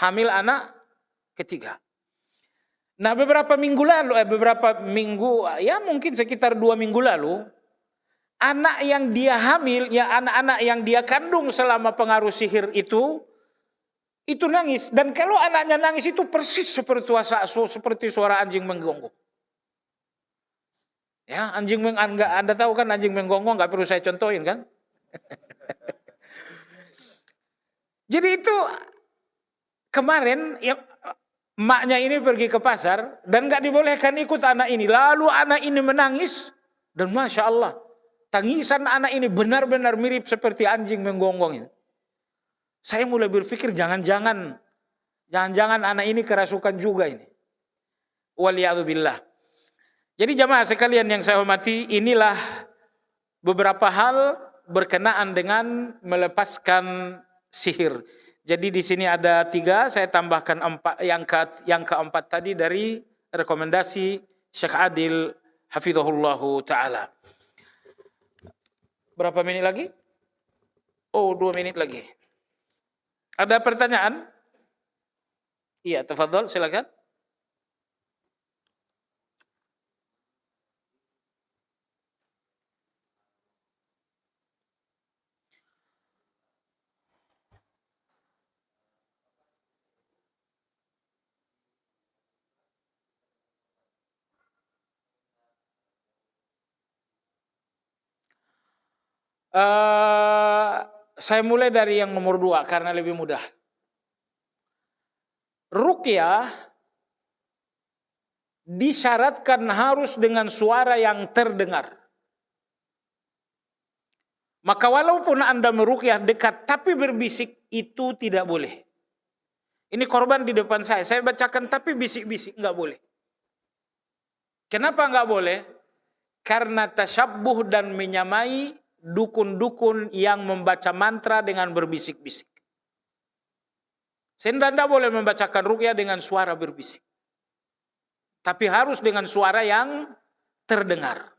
Hamil anak ketiga. Nah, beberapa minggu, ya mungkin sekitar 2 minggu lalu, anak yang dia hamil, ya anak-anak yang dia kandung selama pengaruh sihir itu nangis. Dan kalau anaknya nangis itu persis seperti suara anjing menggonggong. Ya, Anda tahu kan anjing menggonggong, nggak perlu saya contohin kan? Jadi itu kemarin ya, emaknya ini pergi ke pasar dan nggak dibolehkan ikut anak ini. Lalu anak ini menangis dan masya Allah, tangisan anak ini benar-benar mirip seperti anjing menggonggong ini. Saya mulai berpikir jangan-jangan anak ini kerasukan juga ini. Waliyadzubillah. Jadi jamaah sekalian yang saya hormati, inilah beberapa hal berkenaan dengan melepaskan sihir. Jadi di sini ada 3, saya tambahkan 4, yang keempat tadi dari rekomendasi Syekh Adil hafizahullahu taala. Berapa menit lagi? Oh, 2 menit lagi. Ada pertanyaan? Iya, tafadhol, silakan. Saya mulai dari yang nomor 2 karena lebih mudah. Ruqyah disyaratkan harus dengan suara yang terdengar. Maka walaupun Anda meruqyah dekat tapi berbisik, itu tidak boleh. Ini korban di depan saya bacakan tapi bisik-bisik, nggak boleh. Kenapa nggak boleh? Karena tasyabbuh dan menyamai dukun-dukun yang membaca mantra dengan berbisik-bisik. Sehingga Anda boleh membacakan ruqyah dengan suara berbisik. Tapi harus dengan suara yang terdengar.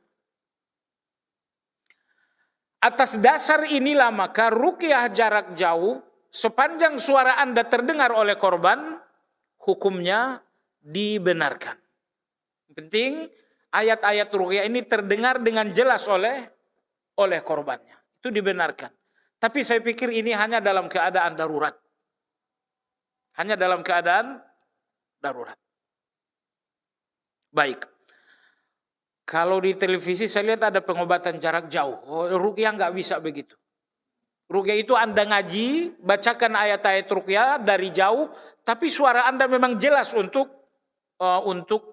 Atas dasar inilah maka ruqyah jarak jauh, sepanjang suara Anda terdengar oleh korban, hukumnya dibenarkan. Yang penting ayat-ayat ruqyah ini terdengar dengan jelas oleh korbannya. Itu dibenarkan. Tapi saya pikir ini hanya dalam keadaan darurat. Hanya dalam keadaan darurat. Baik. Kalau di televisi saya lihat ada pengobatan jarak jauh. Ruqyah nggak bisa begitu. Ruqyah itu Anda ngaji, bacakan ayat-ayat ruqyah dari jauh, tapi suara Anda memang jelas untuk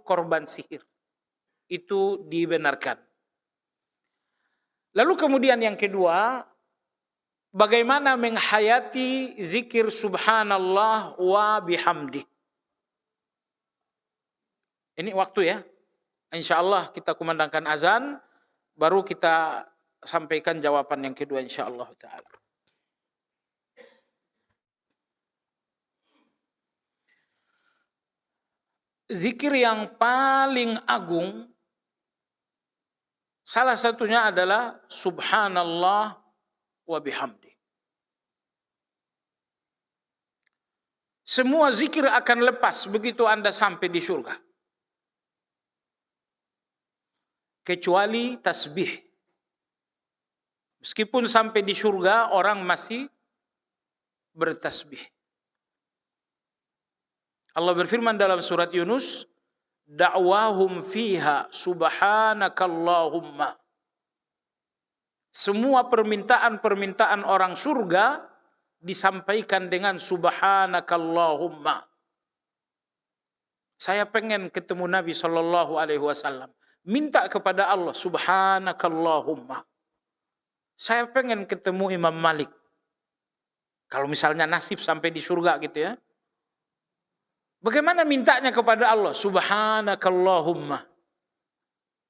korban sihir. Itu dibenarkan. Lalu kemudian yang kedua, bagaimana menghayati zikir subhanallah wa bihamdih. Ini waktu ya. InsyaAllah kita kumandangkan azan, baru kita sampaikan jawaban yang kedua insyaAllah ta'ala. Zikir yang paling agung, salah satunya adalah subhanallah wa bihamdi. Semua zikir akan lepas begitu Anda sampai di surga. Kecuali tasbih. Meskipun sampai di surga orang masih bertasbih. Allah berfirman dalam surat Yunus, da'wahum fiha subhanakallahumma. Semua permintaan-permintaan orang surga disampaikan dengan subhanakallahumma. Saya pengen ketemu Nabi SAW. Minta kepada Allah subhanakallahumma. Saya pengen ketemu Imam Malik. Kalau misalnya nasib sampai di surga gitu ya. Bagaimana mintanya kepada Allah? Subhanakallahumma.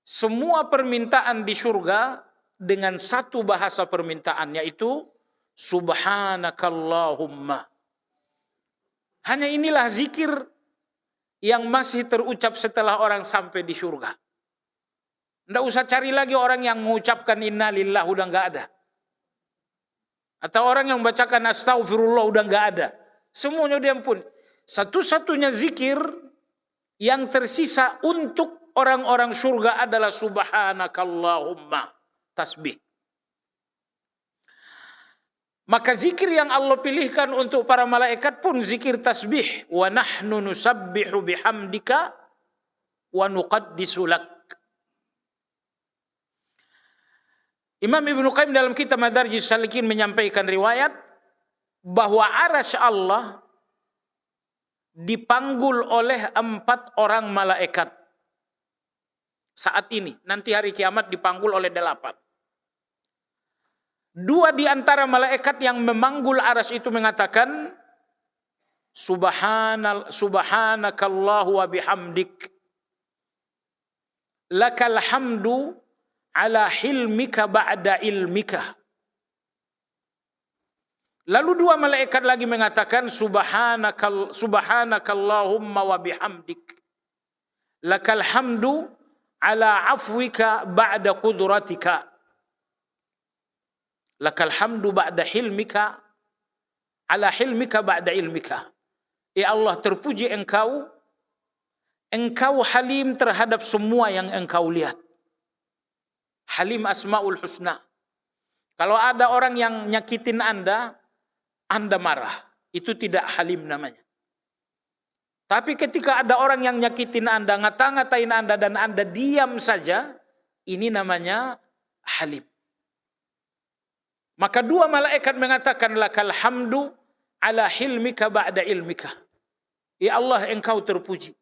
Semua permintaan di surga dengan satu bahasa permintaan, yaitu subhanakallahumma. Hanya inilah zikir yang masih terucap setelah orang sampai di surga. Tidak usah cari lagi orang yang mengucapkan innalillah, udah nggak ada. Atau orang yang membacakan astaghfirullah, udah nggak ada. Semuanya diampuni. Satu-satunya zikir yang tersisa untuk orang-orang surga adalah subhanakallahumma, tasbih. Maka zikir yang Allah pilihkan untuk para malaikat pun zikir tasbih. Wa nahnu nusabbihu bihamdika wa nuqaddisu lak. Imam Ibnu Qayyim dalam kitab Madarijus Salikin menyampaikan riwayat bahwa arasy Allah dipanggul oleh 4 orang malaikat saat ini. Nanti hari kiamat dipanggul oleh 8. 2 di antara malaikat yang memanggul arasy itu mengatakan subhanakallahu wa bihamdik lakal hamdu ala hilmika ba'da ilmika. Lalu 2 malaikat lagi mengatakan subhanakallahumma wa bihamdik lakal hamdu ala afwika ba'da qudratika. Lakal hamdu ba'da hilmika ala hilmika ba'da ilmika. Ya Allah, terpuji engkau halim terhadap semua yang engkau lihat. Halim asmaul husna. Kalau ada orang yang nyakitin Anda marah. Itu tidak halim namanya. Tapi ketika ada orang yang nyakitin Anda, ngata-ngatain Anda dan Anda diam saja, ini namanya halim. Maka dua malaikat mengatakan, lakal hamdu ala hilmika ba'da ilmika. Ya Allah, engkau terpuji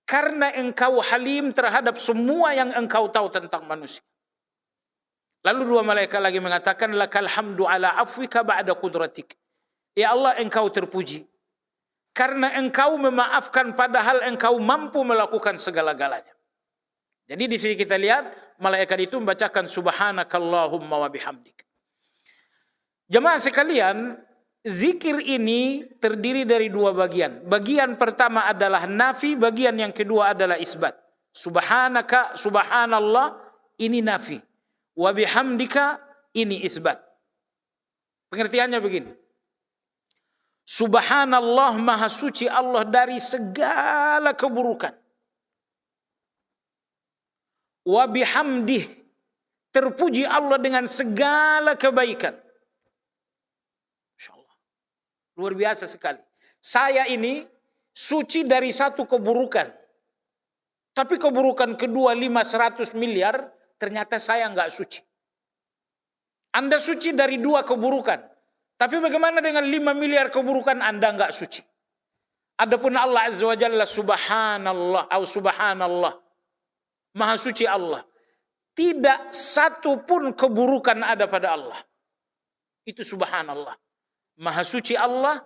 karena engkau halim terhadap semua yang engkau tahu tentang manusia. Lalu dua malaikat lagi mengatakan, lakal hamdu ala afwika ba'da qudratik. Ya Allah, engkau terpuji karena engkau memaafkan padahal engkau mampu melakukan segala-galanya. Jadi di sini kita lihat malaikat itu membacakan subhanakallahumma wa bihamdik. Jemaah sekalian, zikir ini terdiri dari dua bagian. Bagian pertama adalah nafi, bagian yang kedua adalah isbat. Subhanaka, subhanallah, ini nafi. Wa bihamdika, ini isbat. Pengertiannya begini. Subhanallah, maha suci Allah dari segala keburukan. Wa bihamdih, terpuji Allah dengan segala kebaikan. Luar biasa sekali. Saya ini suci dari satu keburukan. Tapi keburukan kedua 500 miliar, ternyata saya enggak suci. Anda suci dari dua keburukan. Tapi bagaimana dengan 5 miliar keburukan Anda enggak suci? Adapun Allah Azza wa Jalla subhanallah, atau subhanallah, maha suci Allah. Tidak satu pun keburukan ada pada Allah. Itu subhanallah. Maha suci Allah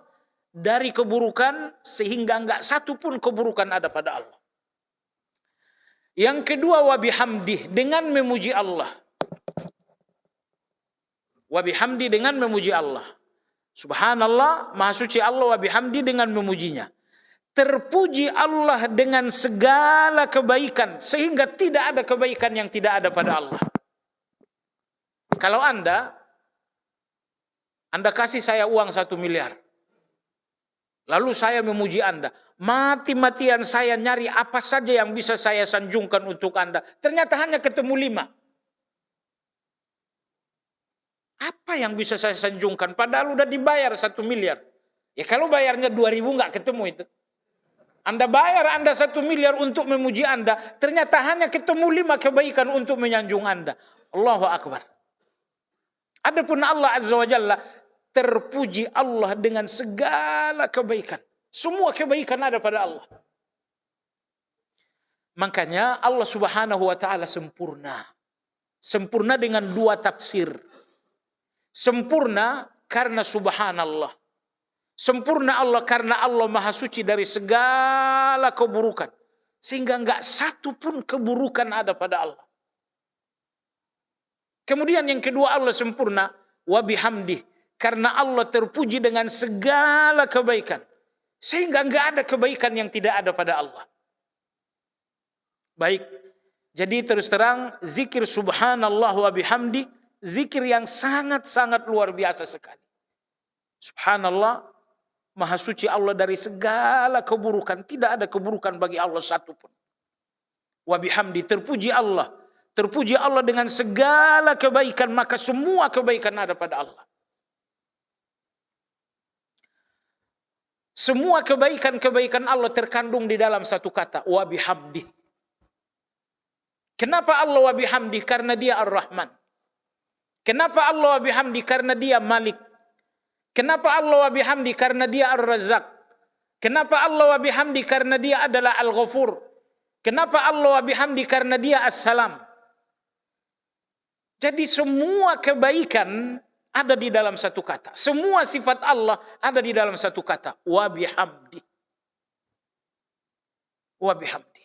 dari keburukan sehingga enggak satu pun keburukan ada pada Allah. Yang kedua, wa bihamdih, dengan memuji Allah. Wa bihamdi, dengan memuji Allah. Subhanallah, maha suci Allah, wa bihamdi, dengan memujinya. Terpuji Allah dengan segala kebaikan sehingga tidak ada kebaikan yang tidak ada pada Allah. Kalau Anda kasih saya uang 1 miliar. Lalu saya memuji Anda. Mati-matian saya nyari apa saja yang bisa saya sanjungkan untuk Anda. Ternyata hanya ketemu 5. Apa yang bisa saya sanjungkan? Padahal udah dibayar 1 miliar. Ya kalau bayarnya 2.000 nggak ketemu itu. Anda bayar Anda 1 miliar untuk memuji Anda. Ternyata hanya ketemu 5 kebaikan untuk menyanjung Anda. Allahu Akbar. Adapun Allah Azza wa Jalla, terpuji Allah dengan segala kebaikan. Semua kebaikan ada pada Allah. Makanya Allah Subhanahu wa taala sempurna. Sempurna dengan 2 tafsir. Sempurna karena subhanallah. Sempurna Allah karena Allah maha suci dari segala keburukan. Sehingga enggak satu pun keburukan ada pada Allah. Kemudian yang kedua, Allah sempurna wa bihamdih, karena Allah terpuji dengan segala kebaikan. Sehingga enggak ada kebaikan yang tidak ada pada Allah. Baik. Jadi terus terang zikir subhanallah wa bihamdi, zikir yang sangat-sangat luar biasa sekali. Subhanallah, maha suci Allah dari segala keburukan. Tidak ada keburukan bagi Allah satupun. Wa bihamdi, terpuji Allah. Terpuji Allah dengan segala kebaikan, maka semua kebaikan ada pada Allah. Semua kebaikan-kebaikan Allah terkandung di dalam satu kata, wa bihamdi. Kenapa Allah wa bihamdi? Karena dia Ar-Rahman. Kenapa Allah wa bihamdi? Karena dia Malik. Kenapa Allah wa bihamdi? Karena dia Ar-Razzaq. Kenapa Allah wa bihamdi? Karena dia adalah Al-Ghafur. Kenapa Allah wa bihamdi? Karena dia As-Salam. Jadi semua kebaikan ada di dalam satu kata. Semua sifat Allah ada di dalam satu kata. Wa bihamdi. Wa bihamdi.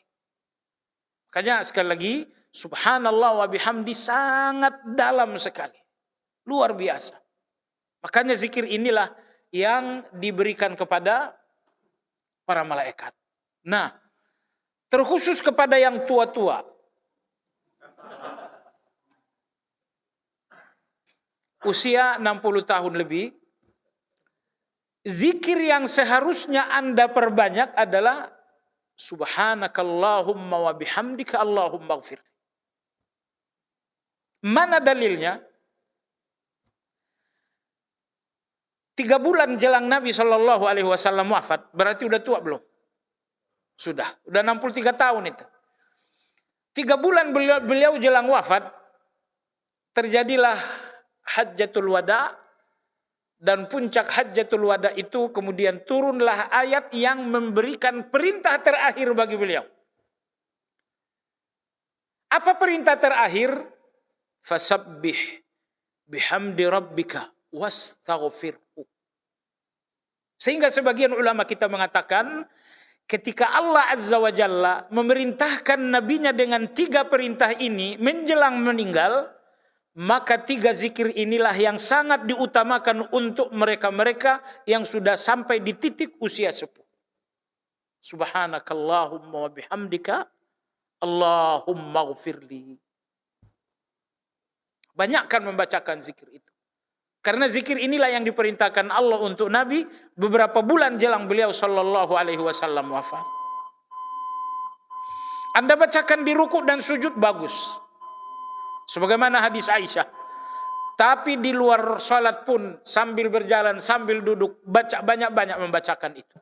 Makanya sekali lagi, subhanallah wa bihamdi sangat dalam sekali. Luar biasa. Makanya zikir inilah yang diberikan kepada para malaikat. Nah, terkhusus kepada yang tua-tua. Usia 60 tahun lebih, zikir yang seharusnya Anda perbanyak adalah subhanakallahumma wa bihamdika Allahumma ighfir. Mana dalilnya? 3 bulan jelang Nabi SAW wafat, berarti udah tua belum? Sudah 63 tahun itu. 3 bulan beliau jelang wafat, terjadilah Hajjatul Wada, dan puncak Hajjatul Wada itu kemudian turunlah ayat yang memberikan perintah terakhir bagi beliau. Apa perintah terakhir? Fasabbih bihamdi rabbika wastaghfirhu. Sehingga sebagian ulama kita mengatakan, ketika Allah Azza wa Jalla memerintahkan nabinya dengan 3 perintah ini menjelang meninggal, maka 3 zikir inilah yang sangat diutamakan untuk mereka-mereka yang sudah sampai di titik usia sepuh. Subhanakallahumma wa bihamdika Allahumma ghfirli. Banyakkan membacakan zikir itu. Karena zikir inilah yang diperintahkan Allah untuk Nabi beberapa bulan jelang beliau sallallahu alaihi wasallam wafat. Anda bacakan di rukuk dan sujud bagus. Sebagaimana hadis Aisyah. Tapi di luar salat pun sambil berjalan, sambil duduk, baca banyak-banyak membacakan itu.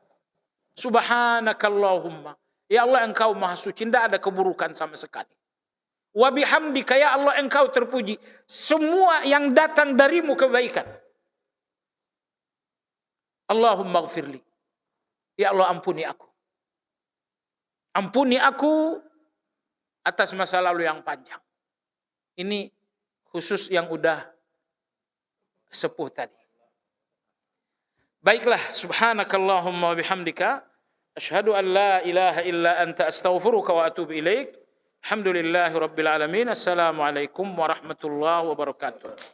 Subhanakallahumma. Ya Allah, engkau maha suci, tidak ada keburukan sama sekali. Wa bihamdika, ya Allah, engkau terpuji, semua yang datang darimu kebaikan. Allahumma ghfirli. Ya Allah, ampuni aku. Ampuni aku atas masa lalu yang panjang. Ini khusus yang udah sepuh tadi. Baiklah, subhanakallahumma wa bihamdika asyhadu an la ilaha illa anta astaghfiruka wa atubu ilaik. Alhamdulillahirabbil alamin. Assalamualaikum warahmatullahi wabarakatuh.